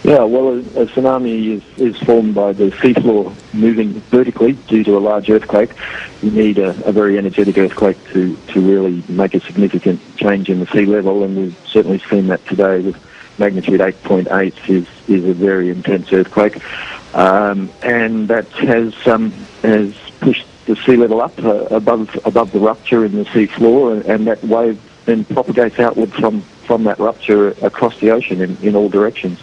Yeah, well, a tsunami is formed by the seafloor moving vertically due to a large earthquake. You need a very energetic earthquake to really make a significant change in the sea level, and we've certainly seen that today with magnitude 8.8 is a very intense earthquake. And that has pushed the sea level up above the rupture in the sea floor, and that wave then propagates outward from that rupture across the ocean in all directions.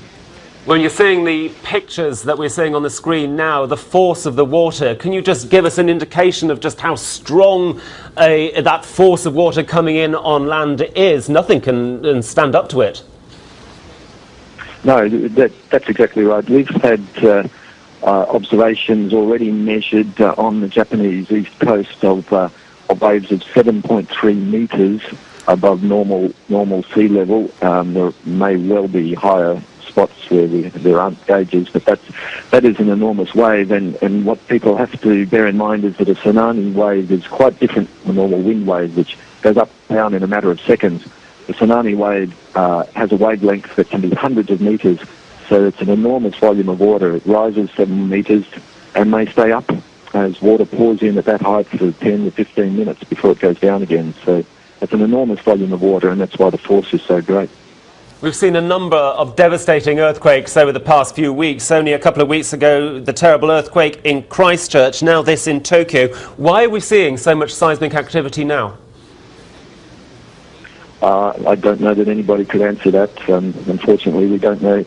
When you're seeing the pictures that we're seeing on the screen now, the force of the water, can you just give us an indication of just how strong that force of water coming in on land is? Nothing can stand up to it. No, that's exactly right. We've had observations already measured on the Japanese east coast of waves of 7.3 metres above normal sea level. There may well be higher spots where there aren't gauges, but that is an enormous wave, and what people have to bear in mind is that a tsunami wave is quite different from a normal wind wave, which goes up and down in a matter of seconds. The tsunami wave has a wavelength that can be hundreds of metres, so it's an enormous volume of water. It rises 7 metres and may stay up as water pours in at that height for 10 to 15 minutes before it goes down again. So it's an enormous volume of water, and that's why the force is so great. We've seen a number of devastating earthquakes over the past few weeks. Only a couple of weeks ago, the terrible earthquake in Christchurch, now this in Tokyo. Why are we seeing so much seismic activity now? I don't know that anybody could answer that. Unfortunately, we don't know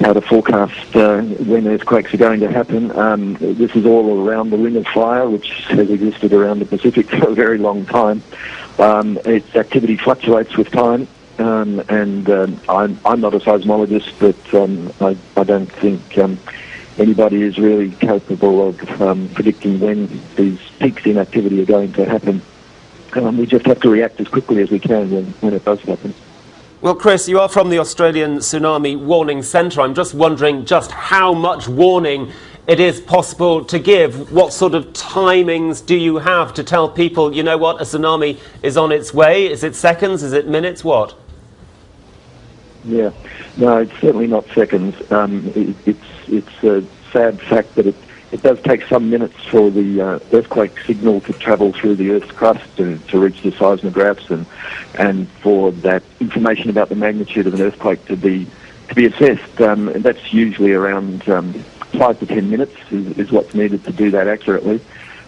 how to forecast when earthquakes are going to happen. This is all around the Ring of Fire, which has existed around the Pacific for a very long time. Its activity fluctuates with time. I'm not a seismologist, but I don't think anybody is really capable of predicting when these peaks in activity are going to happen. We just have to react as quickly as we can when it does happen. Well, Chris, you are from the Australian Tsunami Warning Centre. I'm just wondering just how much warning it is possible to give. What sort of timings do you have to tell people, you know what, a tsunami is on its way? Is it seconds? Is it minutes? What? Yeah, no, it's certainly not seconds. It's a sad fact that it does take some minutes for the earthquake signal to travel through the Earth's crust to reach the seismographs and for that information about the magnitude of an earthquake to be assessed. And that's usually around 5 to 10 minutes is what's needed to do that accurately.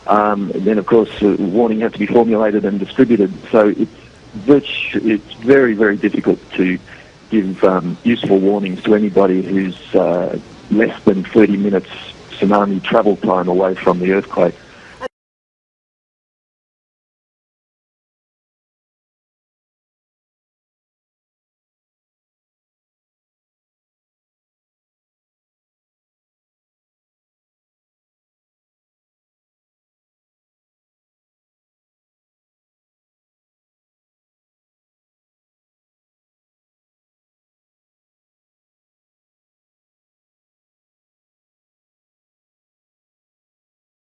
Then, of course, warning has to be formulated and distributed. So it's very, very difficult to give useful warnings to anybody who's less than 30 minutes tsunami travel time away from the earthquake.